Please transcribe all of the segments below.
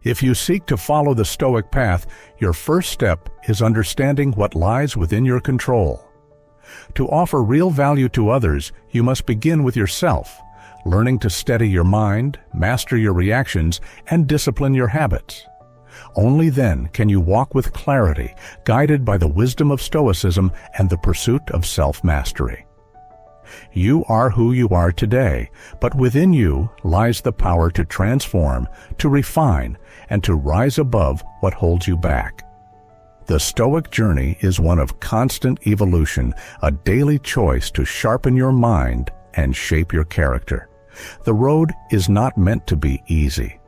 If you seek to follow the Stoic path, your first step is understanding what lies within your control. To offer real value to others, you must begin with yourself, learning to steady your mind, master your reactions, and discipline your habits. Only then can you walk with clarity, guided by the wisdom of Stoicism and the pursuit of self-mastery. You are who you are today, but within you lies the power to transform, to refine, and to rise above what holds you back. The Stoic journey is one of constant evolution, a daily choice to sharpen your mind and shape your character. The road is not meant to be easy.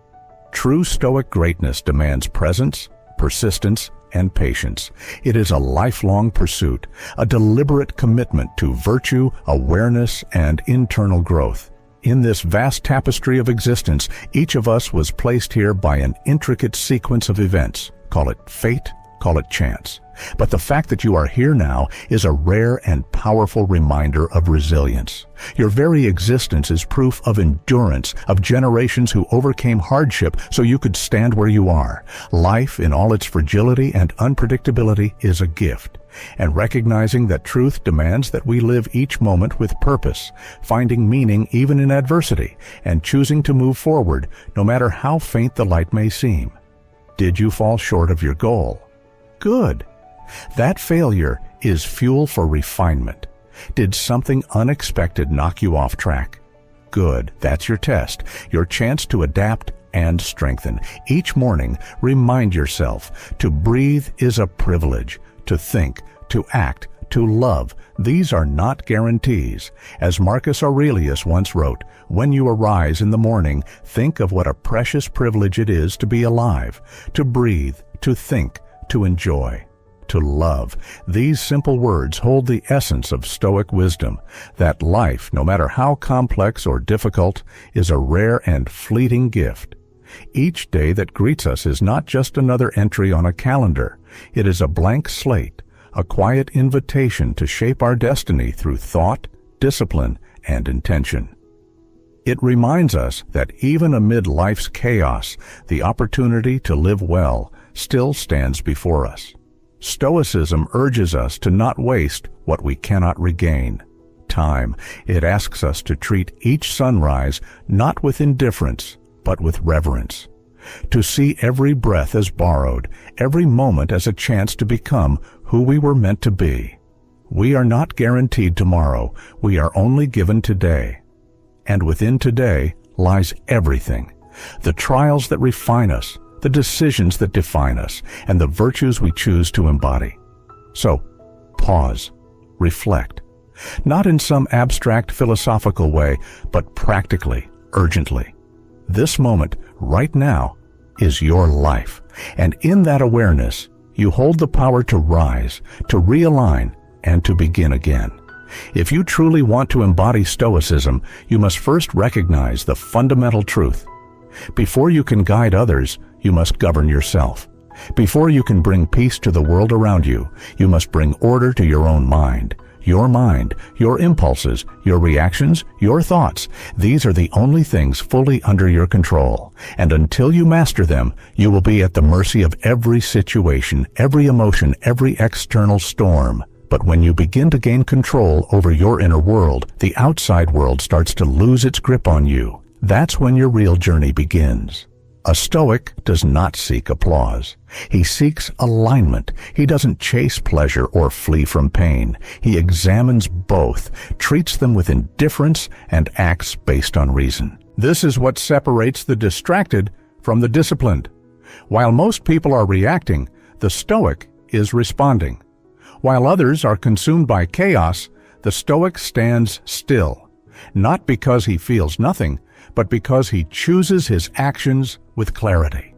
True Stoic greatness demands presence, persistence, and patience. It is a lifelong pursuit, a deliberate commitment to virtue, awareness, and internal growth. In this vast tapestry of existence, each of us was placed here by an intricate sequence of events. Call it fate, call it chance. But the fact that you are here now is a rare and powerful reminder of resilience. Your very existence is proof of endurance, of generations who overcame hardship so you could stand where you are. Life, in all its fragility and unpredictability, is a gift. And recognizing that truth demands that we live each moment with purpose, finding meaning even in adversity, and choosing to move forward, no matter how faint the light may seem. Did you fall short of your goal? Good. That failure is fuel for refinement. Did something unexpected knock you off track? Good. That's your test, your chance to adapt and strengthen. Each morning, remind yourself to breathe is a privilege, to think, to act, to love. These are not guarantees. As Marcus Aurelius once wrote, "When you arise in the morning, think of what a precious privilege it is to be alive, to breathe, to think, to enjoy, to love." These simple words hold the essence of Stoic wisdom, that life, no matter how complex or difficult, is a rare and fleeting gift. Each day that greets us is not just another entry on a calendar. It is a blank slate, a quiet invitation to shape our destiny through thought, discipline, and intention. It reminds us that even amid life's chaos, the opportunity to live well still stands before us. Stoicism urges us to not waste what we cannot regain. Time. It asks us to treat each sunrise not with indifference, but with reverence. To see every breath as borrowed, every moment as a chance to become who we were meant to be. We are not guaranteed tomorrow. We are only given today. And within today lies everything. The trials that refine us, the decisions that define us, and the virtues we choose to embody. So, pause, reflect. Not in some abstract philosophical way, but practically, urgently. This moment, right now, is your life. And in that awareness, you hold the power to rise, to realign, and to begin again. If you truly want to embody Stoicism, you must first recognize the fundamental truth. Before you can guide others, you must govern yourself. Before you can bring peace to the world around you, you must bring order to your own mind. Your impulses, your reactions, your thoughts. These are the only things fully under your control. And until you master them, you will be at the mercy of every situation, every emotion, every external storm. But when you begin to gain control over your inner world, the outside world starts to lose its grip on you. That's when your real journey begins. A Stoic does not seek applause. He seeks alignment. He doesn't chase pleasure or flee from pain. He examines both, treats them with indifference, and acts based on reason. This is what separates the distracted from the disciplined. While most people are reacting, the Stoic is responding. While others are consumed by chaos, the Stoic stands still, not because he feels nothing, but because he chooses his actions with clarity.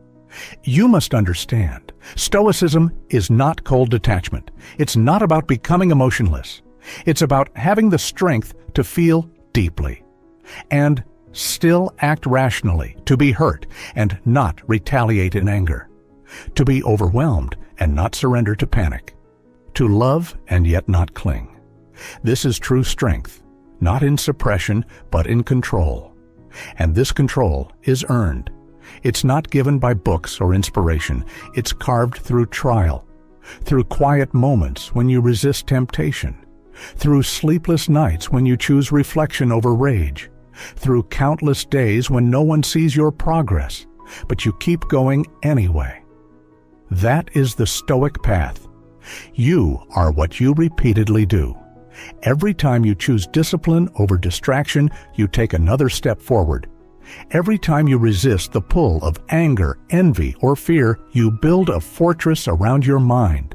You must understand, Stoicism is not cold detachment. It's not about becoming emotionless. It's about having the strength to feel deeply and still act rationally, to be hurt and not retaliate in anger, to be overwhelmed and not surrender to panic, to love and yet not cling. This is true strength, not in suppression, but in control. And this control is earned. It's not given by books or inspiration. It's carved through trial, through quiet moments when you resist temptation, through sleepless nights when you choose reflection over rage, through countless days when no one sees your progress, but you keep going anyway. That is the Stoic path. You are what you repeatedly do. Every time you choose discipline over distraction, you take another step forward. Every time you resist the pull of anger, envy, or fear, you build a fortress around your mind.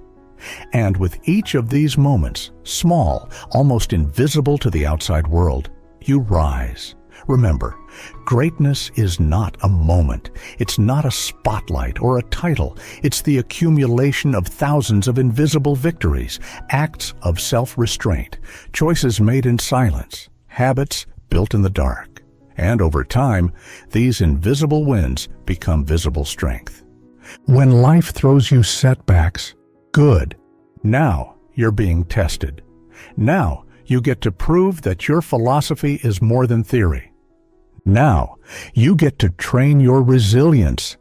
And with each of these moments, small, almost invisible to the outside world, you rise. Remember, greatness is not a moment. It's not a spotlight or a title. It's the accumulation of thousands of invisible victories, acts of self-restraint, choices made in silence, habits built in the dark. And over time, these invisible wins become visible strength. When life throws you setbacks, good. Now you're being tested. Now you get to prove that your philosophy is more than theory. Now you get to train your resilience.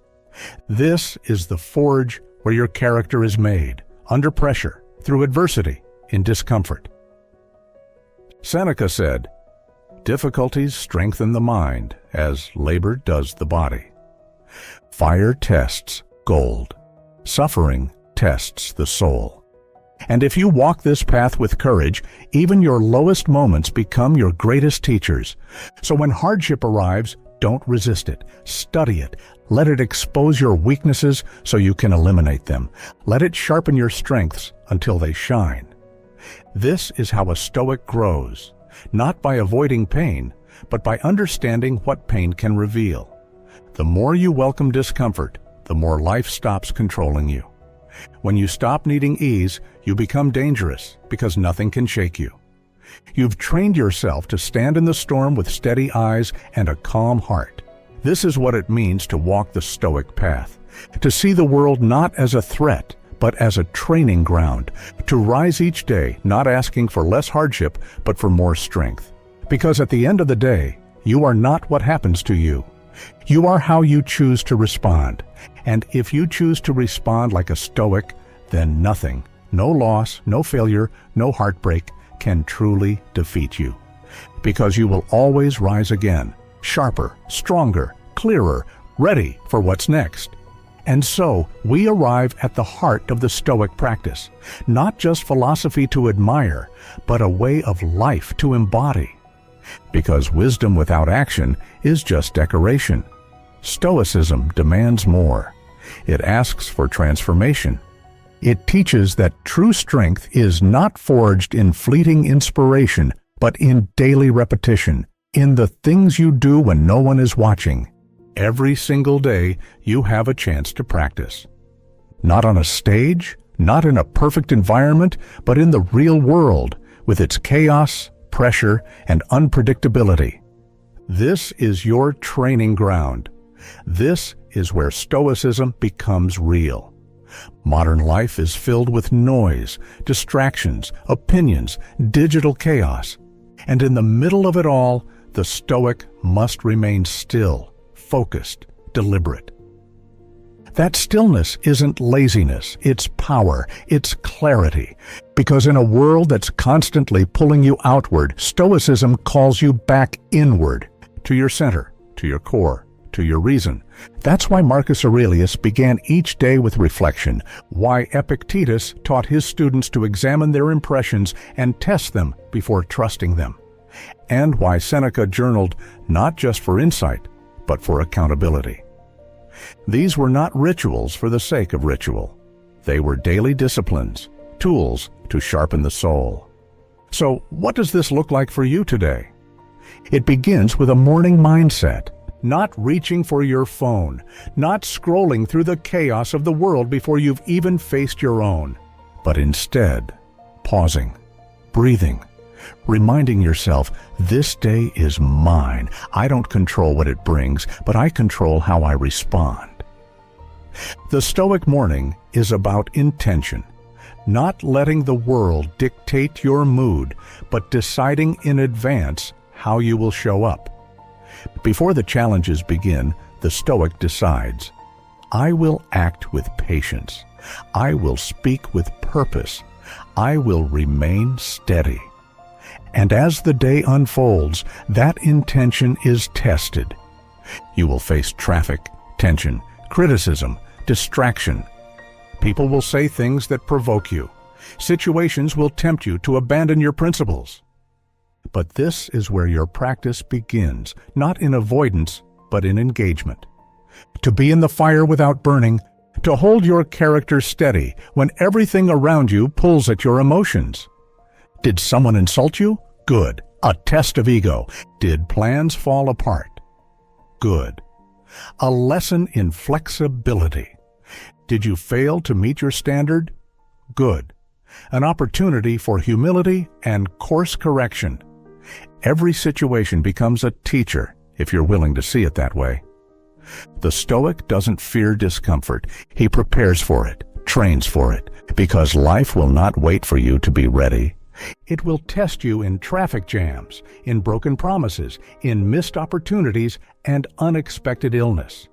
This is the forge where your character is made, under pressure, through adversity, in discomfort. Seneca said, "Difficulties strengthen the mind, as labor does the body. Fire tests gold. Suffering tests the soul." And if you walk this path with courage, even your lowest moments become your greatest teachers. So when hardship arrives, don't resist it. Study it. Let it expose your weaknesses so you can eliminate them. Let it sharpen your strengths until they shine. This is how a Stoic grows, not by avoiding pain, but by understanding what pain can reveal. The more you welcome discomfort, the more life stops controlling you. When you stop needing ease, you become dangerous because nothing can shake you. You've trained yourself to stand in the storm with steady eyes and a calm heart. This is what it means to walk the Stoic path, to see the world not as a threat, but as a training ground, to rise each day not asking for less hardship, but for more strength. Because at the end of the day, you are not what happens to you. You are how you choose to respond. And if you choose to respond like a Stoic, then nothing, no loss, no failure, no heartbreak can truly defeat you. Because you will always rise again, sharper, stronger, clearer, ready for what's next. And so we arrive at the heart of the Stoic practice, not just philosophy to admire, but a way of life to embody. Because wisdom without action is just decoration. Stoicism demands more. It asks for transformation. It teaches that true strength is not forged in fleeting inspiration, but in daily repetition, in the things you do when no one is watching. Every single day, you have a chance to practice. Not on a stage, not in a perfect environment, but in the real world, with its chaos, pressure, and unpredictability. This is your training ground. This is where Stoicism becomes real. Modern life is filled with noise, distractions, opinions, digital chaos. And in the middle of it all, the Stoic must remain still, focused, deliberate. That stillness isn't laziness, it's power, it's clarity. Because in a world that's constantly pulling you outward, Stoicism calls you back inward, to your center, to your core, to your reason. That's why Marcus Aurelius began each day with reflection, why Epictetus taught his students to examine their impressions and test them before trusting them, and why Seneca journaled not just for insight, but for accountability. These were not rituals for the sake of ritual. They were daily disciplines, tools to sharpen the soul. So, what does this look like for you today? It begins with a morning mindset, not reaching for your phone, not scrolling through the chaos of the world before you've even faced your own, but instead pausing, breathing, reminding yourself, this day is mine. I don't control what it brings, but I control how I respond. The Stoic morning is about intention, not letting the world dictate your mood, but deciding in advance how you will show up. Before the challenges begin, The Stoic decides, I will act with patience. I will speak with purpose. I will remain steady. And as the day unfolds, that intention is tested. You will face traffic, tension, criticism, distraction. People will say things that provoke you. Situations will tempt you to abandon your principles. But this is where your practice begins, not in avoidance, but in engagement. To be in the fire without burning, to hold your character steady when everything around you pulls at your emotions. Did someone insult you? Good. A test of ego. Did plans fall apart? Good. A lesson in flexibility. Did you fail to meet your standard? Good. An opportunity for humility and course correction. Every situation becomes a teacher if you're willing to see it that way. The Stoic doesn't fear discomfort. He prepares for it, trains for it, because life will not wait for you to be ready. It will test you in traffic jams, in broken promises, in missed opportunities, and unexpected illness.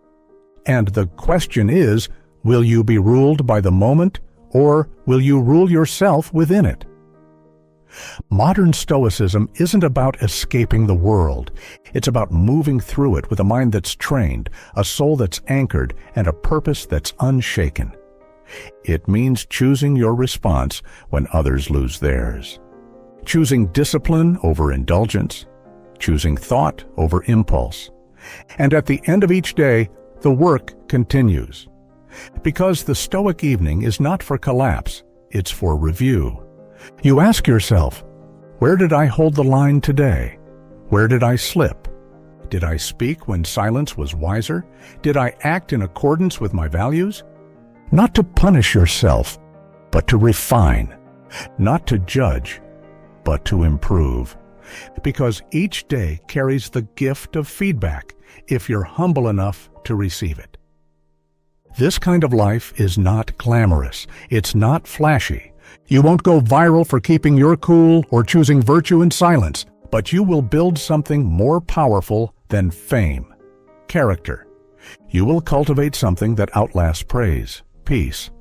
And the question is, will you be ruled by the moment, or will you rule yourself within it? Modern Stoicism isn't about escaping the world. It's about moving through it with a mind that's trained, a soul that's anchored, and a purpose that's unshaken. It means choosing your response when others lose theirs. Choosing discipline over indulgence. Choosing thought over impulse. And at the end of each day, the work continues. Because the Stoic evening is not for collapse, it's for review. You ask yourself, where did I hold the line today? Where did I slip? Did I speak when silence was wiser? Did I act in accordance with my values? Not to punish yourself, but to refine. Not to judge, but to improve. Because each day carries the gift of feedback if you're humble enough to receive it. This kind of life is not glamorous. It's not flashy. You won't go viral for keeping your cool or choosing virtue in silence, but you will build something more powerful than fame. Character. You will cultivate something that outlasts praise, peace,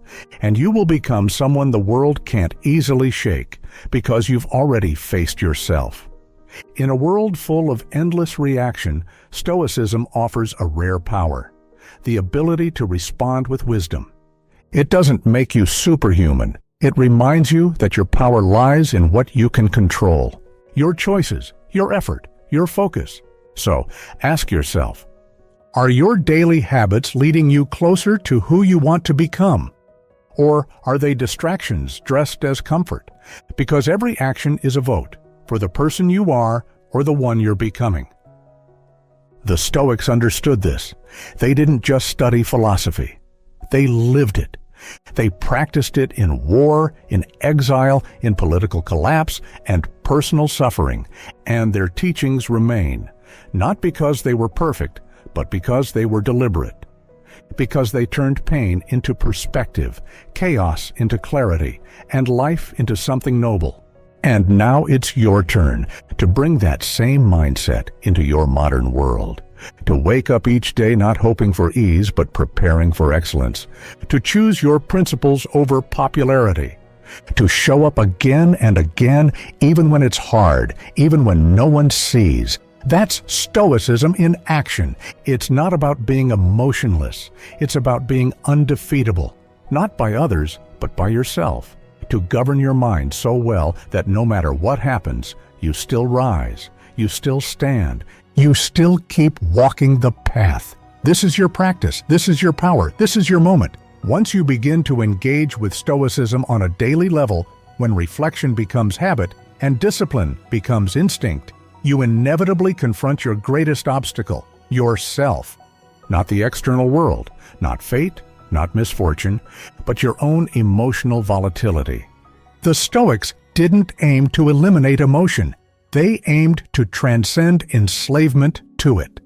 and you will become someone the world can't easily shake because you've already faced yourself. In a world full of endless reaction, Stoicism offers a rare power, the ability to respond with wisdom. It doesn't make you superhuman. It reminds you that your power lies in what you can control, your choices, your effort, your focus. So, ask yourself, are your daily habits leading you closer to who you want to become? Or are they distractions dressed as comfort? Because every action is a vote for the person you are or the one you're becoming. The Stoics understood this. They didn't just study philosophy. They lived it. They practiced it in war, in exile, in political collapse, and personal suffering, and their teachings remain, not because they were perfect, but because they were deliberate, because they turned pain into perspective, chaos into clarity, and life into something noble. And now it's your turn to bring that same mindset into your modern world. To wake up each day not hoping for ease but preparing for excellence. To choose your principles over popularity. To show up again and again even when it's hard, even when no one sees. That's Stoicism in action. It's not about being emotionless. It's about being undefeatable, not by others, but by yourself. To govern your mind so well that no matter what happens, you still rise, you still stand, you still keep walking the path. This is your practice, this is your power, this is your moment. Once you begin to engage with Stoicism on a daily level, when reflection becomes habit and discipline becomes instinct, you inevitably confront your greatest obstacle, yourself. Not the external world, not fate, not misfortune, but your own emotional volatility. The Stoics didn't aim to eliminate emotion. They aimed to transcend enslavement to it.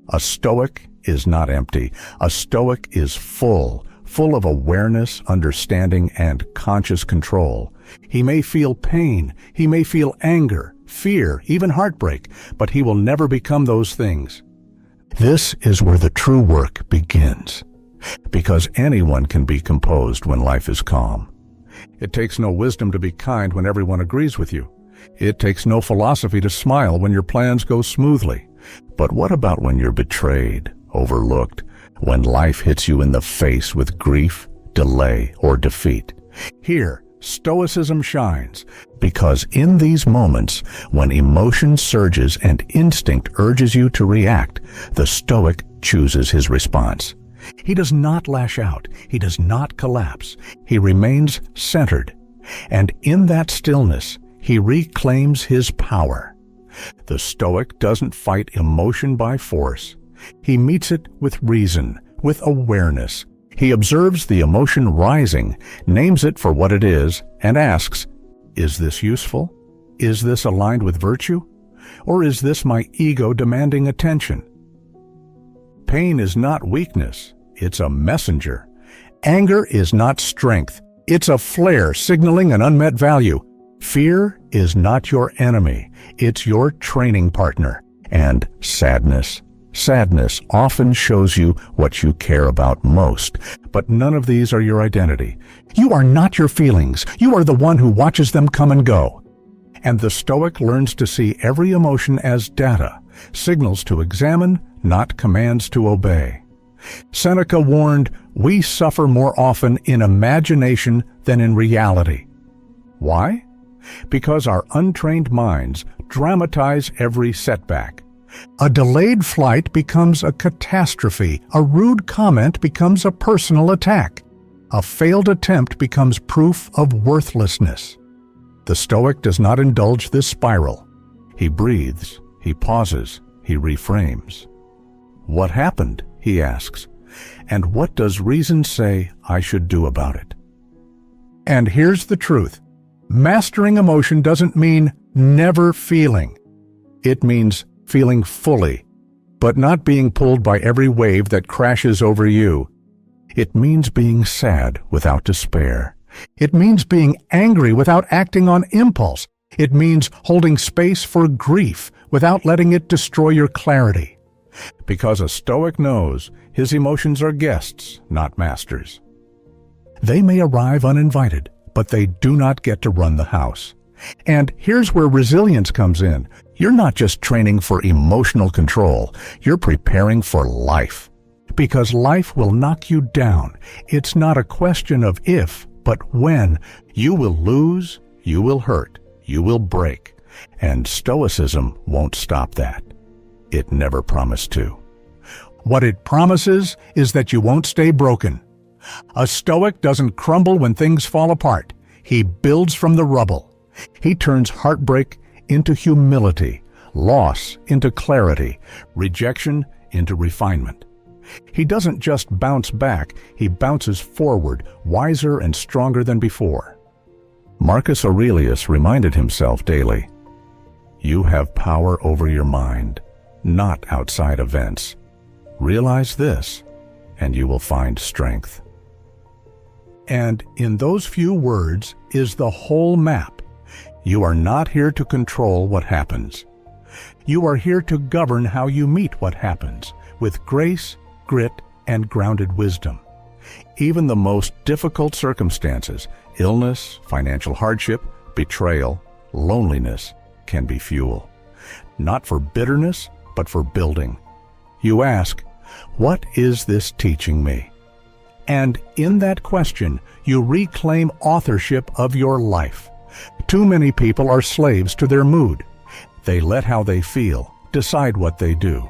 A Stoic is not empty. A Stoic is full of awareness, understanding, and conscious control. He may feel pain, he may feel anger, fear, even heartbreak, but he will never become those things. This is where the true work begins, because anyone can be composed when life is calm. It takes no wisdom to be kind when everyone agrees with you. It takes no philosophy to smile when your plans go smoothly. But what about when you're betrayed, overlooked, when life hits you in the face with grief, delay, or defeat? Here, Stoicism shines, because in these moments, when emotion surges and instinct urges you to react, the Stoic chooses his response. He does not lash out. He does not collapse. He remains centered. And in that stillness, he reclaims his power. The Stoic doesn't fight emotion by force. He meets it with reason, with awareness. He observes the emotion rising, names it for what it is, and asks, is this useful? Is this aligned with virtue? Or is this my ego demanding attention? Pain is not weakness, it's a messenger. Anger is not strength, it's a flare signaling an unmet value. Fear is not your enemy, it's your training partner. And sadness often shows you what you care about most, but none of these are your identity. You are not your feelings. You are the one who watches them come and go. And the Stoic learns to see every emotion as data, signals to examine, not commands to obey. Seneca warned, we suffer more often in imagination than in reality. Why? Because our untrained minds dramatize every setback. A delayed flight becomes a catastrophe. A rude comment becomes a personal attack. A failed attempt becomes proof of worthlessness. The Stoic does not indulge this spiral. He breathes, he pauses, he reframes. What happened? He asks. And what does reason say I should do about it? And here's the truth. Mastering emotion doesn't mean never feeling. It means feeling fully, but not being pulled by every wave that crashes over you. It means being sad without despair. It means being angry without acting on impulse. It means holding space for grief without letting it destroy your clarity. Because a Stoic knows his emotions are guests, not masters. They may arrive uninvited, but they do not get to run the house. And here's where resilience comes in. You're not just training for emotional control, you're preparing for life. Because life will knock you down. It's not a question of if, but when. You will lose, you will hurt, you will break. And Stoicism won't stop that. It never promised to. What it promises is that you won't stay broken. A Stoic doesn't crumble when things fall apart. He builds from the rubble. He turns heartbreak into humility, loss into clarity, rejection into refinement. He doesn't just bounce back, he bounces forward, wiser and stronger than before. Marcus Aurelius reminded himself daily, you have power over your mind, not outside events. Realize this, and you will find strength. And in those few words is the whole map. You are not here to control what happens. You are here to govern how you meet what happens, with grace, grit, and grounded wisdom. Even the most difficult circumstances, illness, financial hardship, betrayal, loneliness, can be fuel. Not for bitterness, but for building. You ask, what is this teaching me? And in that question, you reclaim authorship of your life. Too many people are slaves to their mood. They let how they feel decide what they do.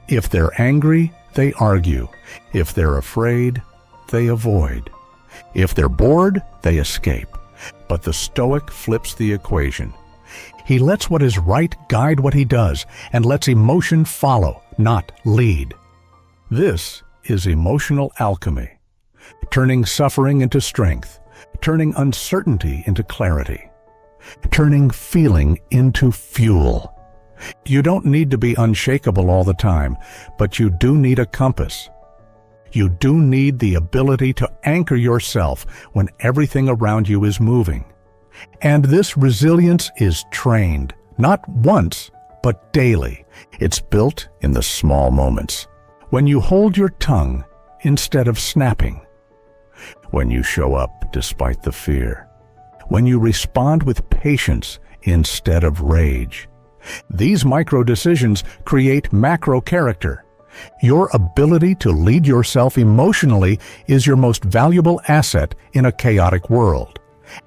If they're angry, they argue. If they're afraid, they avoid. If they're bored, they escape. But the Stoic flips the equation. He lets what is right guide what he does, and lets emotion follow, not lead. This is emotional alchemy, turning suffering into strength, turning uncertainty into clarity, turning feeling into fuel. You don't need to be unshakable all the time, but you do need a compass. You do need the ability to anchor yourself when everything around you is moving. And this resilience is trained, not once, but daily. It's built in the small moments, when you hold your tongue instead of snapping, when you show up despite the fear, when you respond with patience instead of rage. These micro decisions create macro character. Your ability to lead yourself emotionally is your most valuable asset in a chaotic world.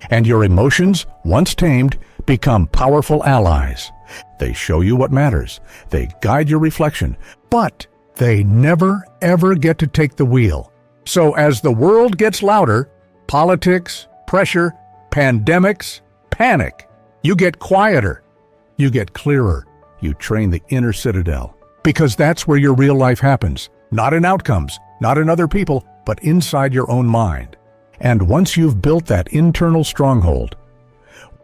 And your emotions, once tamed, become powerful allies. They show you what matters. They guide your reflection, but they never, ever get to take the wheel. So as the world gets louder, politics, pressure, pandemics, panic, you get quieter. You get clearer. You train the inner citadel. Because that's where your real life happens. Not in outcomes, not in other people, but inside your own mind. And once you've built that internal stronghold,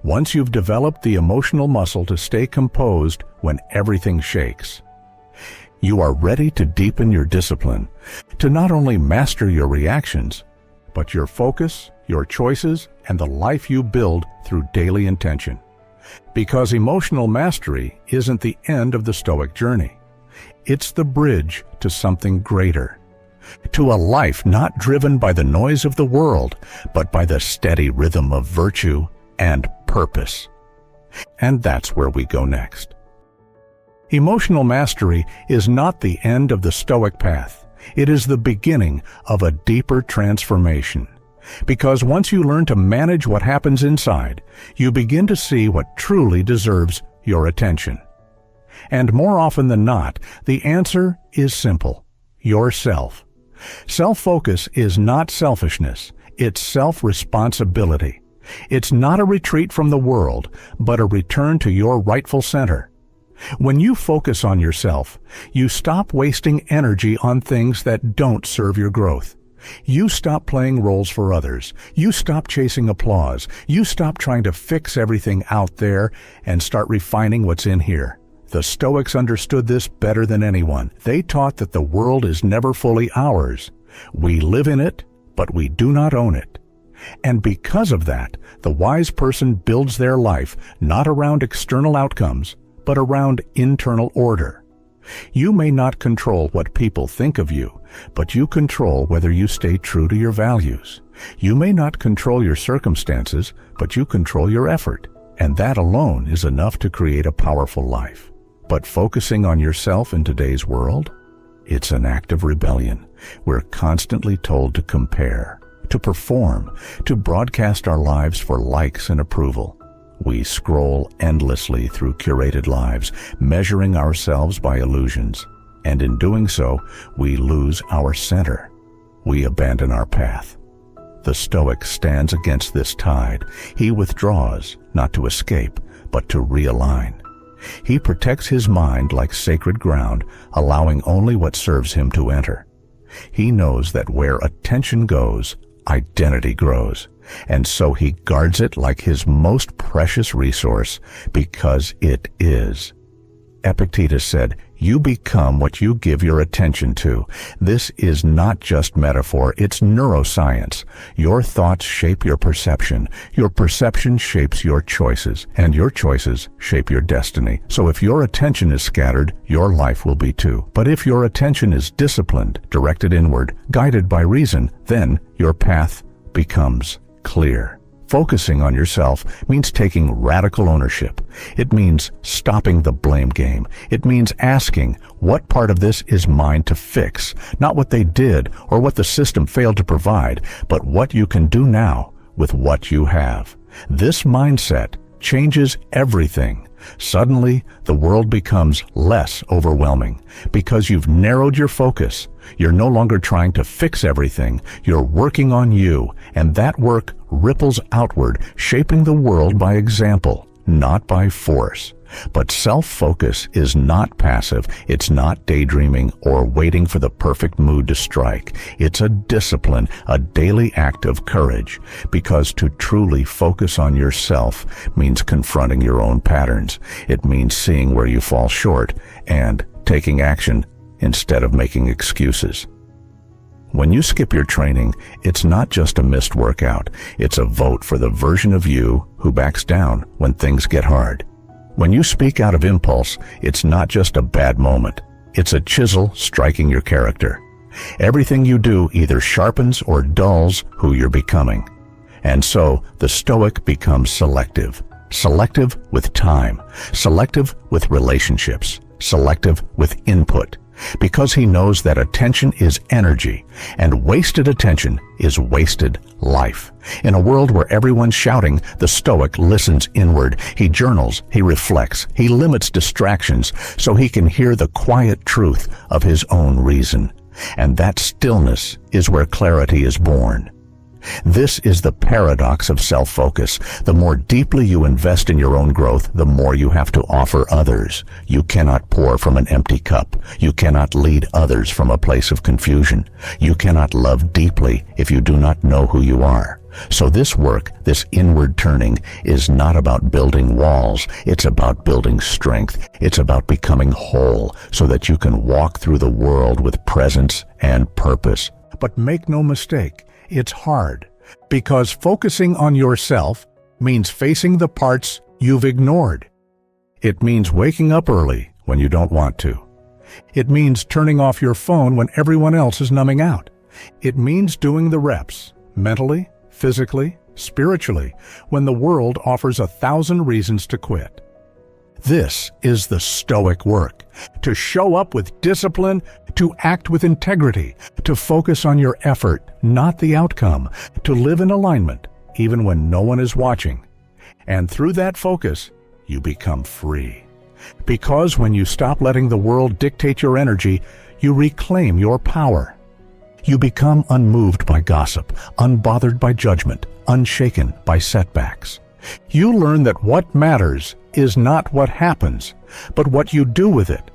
once you've developed the emotional muscle to stay composed when everything shakes, you are ready to deepen your discipline, to not only master your reactions, but your focus, your choices, and the life you build through daily intention. Because emotional mastery isn't the end of the Stoic journey. It's the bridge to something greater, to a life not driven by the noise of the world, but by the steady rhythm of virtue and purpose. And that's where we go next. Emotional mastery is not the end of the Stoic path. It is the beginning of a deeper transformation. Because once you learn to manage what happens inside, you begin to see what truly deserves your attention. And more often than not, the answer is simple: yourself. Self-focus is not selfishness, it's self-responsibility. It's not a retreat from the world, but a return to your rightful center. When you focus on yourself, you stop wasting energy on things that don't serve your growth. You stop playing roles for others. You stop chasing applause. You stop trying to fix everything out there and start refining what's in here. The Stoics understood this better than anyone. They taught that the world is never fully ours. We live in it, but we do not own it. And because of that, the wise person builds their life not around external outcomes, but around internal order. You may not control what people think of you, but you control whether you stay true to your values. You may not control your circumstances, but you control your effort. And that alone is enough to create a powerful life. But focusing on yourself in today's world, it's an act of rebellion. We're constantly told to compare, to perform, to broadcast our lives for likes and approval. We scroll endlessly through curated lives, measuring ourselves by illusions. And in doing so, we lose our center. We abandon our path. The Stoic stands against this tide. He withdraws, not to escape, but to realign. He protects his mind like sacred ground, allowing only what serves him to enter. He knows that where attention goes, identity grows. And so he guards it like his most precious resource, because it is. Epictetus said, "You become what you give your attention to." This is not just metaphor, it's neuroscience. Your thoughts shape your perception shapes your choices, and your choices shape your destiny. So if your attention is scattered, your life will be too. But if your attention is disciplined, directed inward, guided by reason, then your path becomes clear. Focusing on yourself means taking radical ownership. It means stopping the blame game. It means asking, what part of this is mine to fix? Not what they did or what the system failed to provide, but what you can do now with what you have. This mindset changes everything. Suddenly, the world becomes less overwhelming because you've narrowed your focus. You're no longer trying to fix everything. You're working on you, and that work ripples outward, shaping the world by example, not by force. But self-focus is not passive. It's not daydreaming or waiting for the perfect mood to strike. It's a discipline, a daily act of courage, because to truly focus on yourself means confronting your own patterns. It means seeing where you fall short and taking action instead of making excuses. When you skip your training, it's not just a missed workout. It's a vote for the version of you who backs down when things get hard. When you speak out of impulse, it's not just a bad moment. It's a chisel striking your character. Everything you do either sharpens or dulls who you're becoming. And so the Stoic becomes selective. Selective with time, selective with relationships, selective with input, because he knows that attention is energy, and wasted attention is wasted life. In a world where everyone's shouting, the Stoic listens inward. He journals, he reflects, he limits distractions so he can hear the quiet truth of his own reason. And that stillness is where clarity is born. This is the paradox of self-focus. The more deeply you invest in your own growth, the more you have to offer others. You cannot pour from an empty cup. You cannot lead others from a place of confusion. You cannot love deeply if you do not know who you are. So this work, this inward turning, is not about building walls. It's about building strength. It's about becoming whole so that you can walk through the world with presence and purpose. But make no mistake, it's hard, because focusing on yourself means facing the parts you've ignored. It means waking up early when you don't want to. It means turning off your phone when everyone else is numbing out. It means doing the reps, mentally, physically, spiritually, when the world offers 1,000 reasons to quit. This is the Stoic work: to show up with discipline, to act with integrity, to focus on your effort, not the outcome, to live in alignment, even when no one is watching. And through that focus, you become free. Because when you stop letting the world dictate your energy, you reclaim your power. You become unmoved by gossip, unbothered by judgment, unshaken by setbacks. You learn that what matters is not what happens, but what you do with it.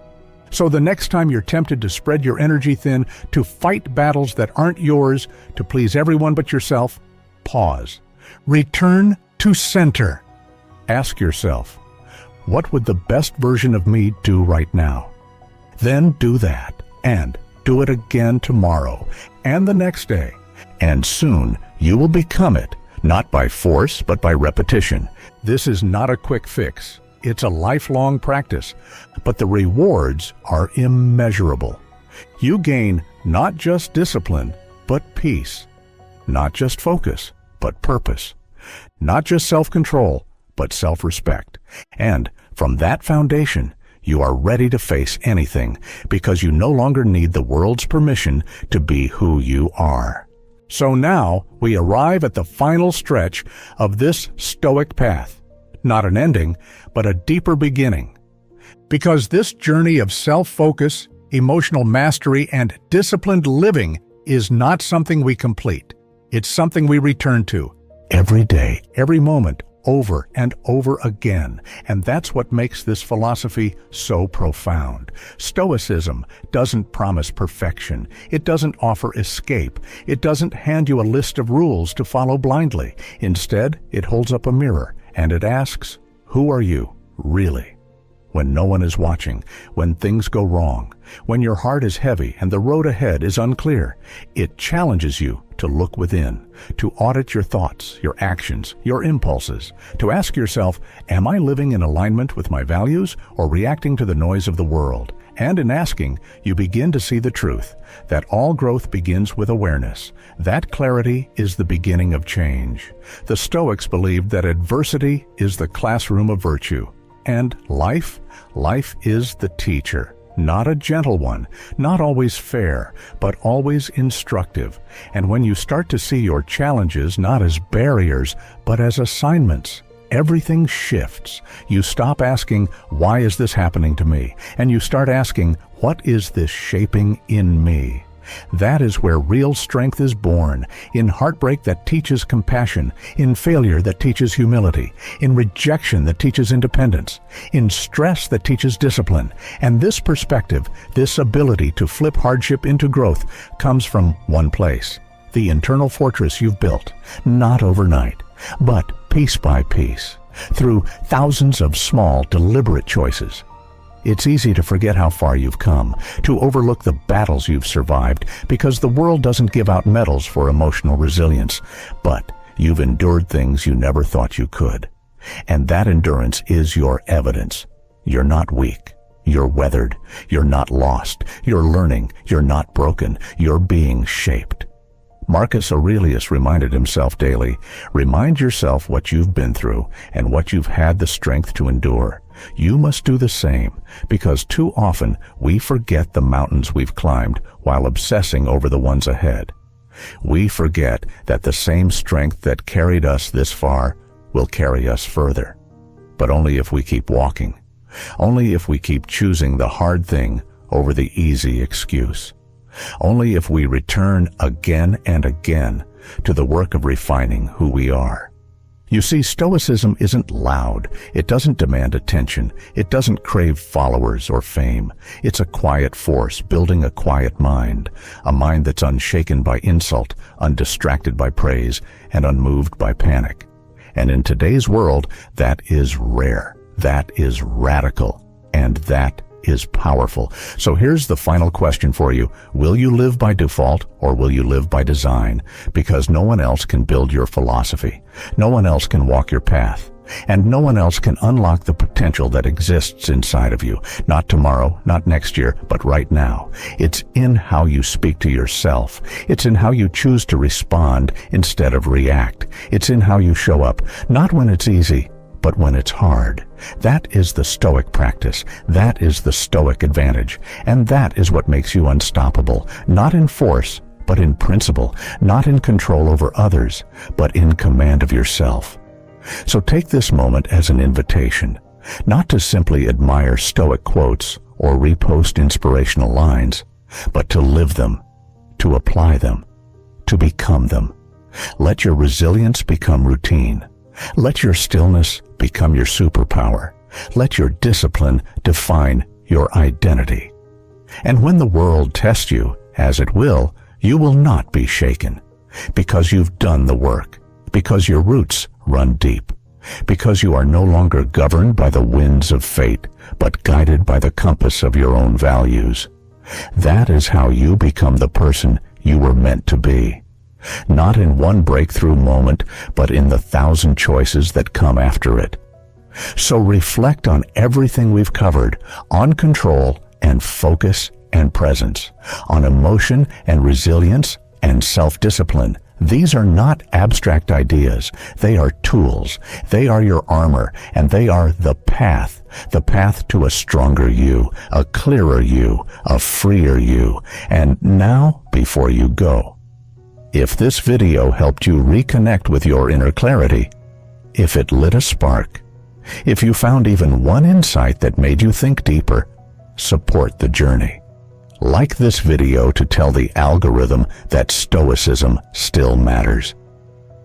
So the next time you're tempted to spread your energy thin, to fight battles that aren't yours, to please everyone but yourself, pause. Return to center. Ask yourself, what would the best version of me do right now? Then do that, and do it again tomorrow, and the next day. And soon you will become it, not by force, but by repetition. This is not a quick fix. It's a lifelong practice, but the rewards are immeasurable. You gain not just discipline, but peace. Not just focus, but purpose. Not just self-control, but self-respect. And from that foundation, you are ready to face anything, because you no longer need the world's permission to be who you are. So now we arrive at the final stretch of this Stoic path. Not an ending, but a deeper beginning. Because this journey of self-focus, emotional mastery, and disciplined living is not something we complete. It's something we return to every day, every moment, over and over again. And that's what makes this philosophy so profound. Stoicism doesn't promise perfection. It doesn't offer escape. It doesn't hand you a list of rules to follow blindly. Instead, it holds up a mirror and it asks, who are you, really? When no one is watching, when things go wrong, when your heart is heavy and the road ahead is unclear, it challenges you to look within, to audit your thoughts, your actions, your impulses, to ask yourself, am I living in alignment with my values or reacting to the noise of the world? And in asking, you begin to see the truth, that all growth begins with awareness. That clarity is the beginning of change. The Stoics believed that adversity is the classroom of virtue. And life is the teacher. Not a gentle one, not always fair, but always instructive. And when you start to see your challenges not as barriers, but as assignments, everything shifts. You stop asking, why is this happening to me? And you start asking, what is this shaping in me? That is where real strength is born, in heartbreak that teaches compassion, in failure that teaches humility, in rejection that teaches independence, in stress that teaches discipline. And this perspective, this ability to flip hardship into growth, comes from one place, the internal fortress you've built, not overnight, but piece by piece, through thousands of small, deliberate choices. It's easy to forget how far you've come, to overlook the battles you've survived, because the world doesn't give out medals for emotional resilience. But you've endured things you never thought you could. And that endurance is your evidence. You're not weak. You're weathered. You're not lost. You're learning. You're not broken. You're being shaped. Marcus Aurelius reminded himself daily, remind yourself what you've been through and what you've had the strength to endure. You must do the same, because too often we forget the mountains we've climbed while obsessing over the ones ahead. We forget that the same strength that carried us this far will carry us further. But only if we keep walking. Only if we keep choosing the hard thing over the easy excuse. Only if we return again and again to the work of refining who we are. You see, Stoicism isn't loud. It doesn't demand attention. It doesn't crave followers or fame. It's a quiet force building a quiet mind, a mind that's unshaken by insult, undistracted by praise, and unmoved by panic. And in today's world, that is rare, that is radical, and that is powerful. So here's the final question for you. Will you live by default or will you live by design? Because no one else can build your philosophy. No one else can walk your path. And no one else can unlock the potential that exists inside of you. Not tomorrow, not next year, but right now. It's in how you speak to yourself. It's in how you choose to respond instead of react. It's in how you show up, not when it's easy, but when it's hard. That is the Stoic practice. That is the Stoic advantage. And that is what makes you unstoppable, not in force, but in principle, not in control over others, but in command of yourself. So take this moment as an invitation, not to simply admire Stoic quotes or repost inspirational lines, but to live them, to apply them, to become them. Let your resilience become routine. Let your stillness become your superpower. Let your discipline define your identity. And when the world tests you, as it will, you will not be shaken, because you've done the work, because your roots run deep, because you are no longer governed by the winds of fate, but guided by the compass of your own values. That is how you become the person you were meant to be. Not in one breakthrough moment, but in the 1,000 choices that come after it. So reflect on everything we've covered, on control and focus and presence, on emotion and resilience and self-discipline. These are not abstract ideas. They are tools. They are your armor, and they are the path to a stronger you, a clearer you, a freer you. And now, before you go, if this video helped you reconnect with your inner clarity, if it lit a spark, if you found even one insight that made you think deeper, support the journey. Like this video to tell the algorithm that Stoicism still matters.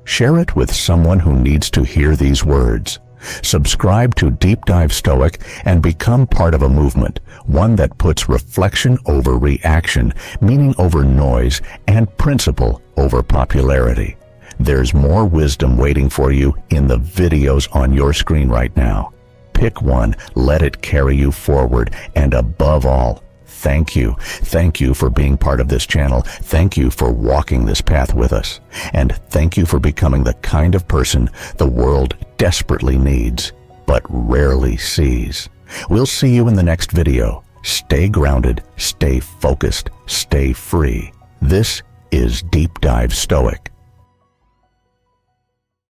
Share it with someone who needs to hear these words. Subscribe to Deep Dive Stoic and become part of a movement, one that puts reflection over reaction, meaning over noise, and principle over popularity. There's more wisdom waiting for you in the videos on your screen right now. Pick one, let it carry you forward, and above all, thank you. Thank you for being part of this channel. Thank you for walking this path with us. And thank you for becoming the kind of person the world desperately needs, but rarely sees. We'll see you in the next video. Stay grounded, stay focused, stay free. This is Deep Dive Stoic.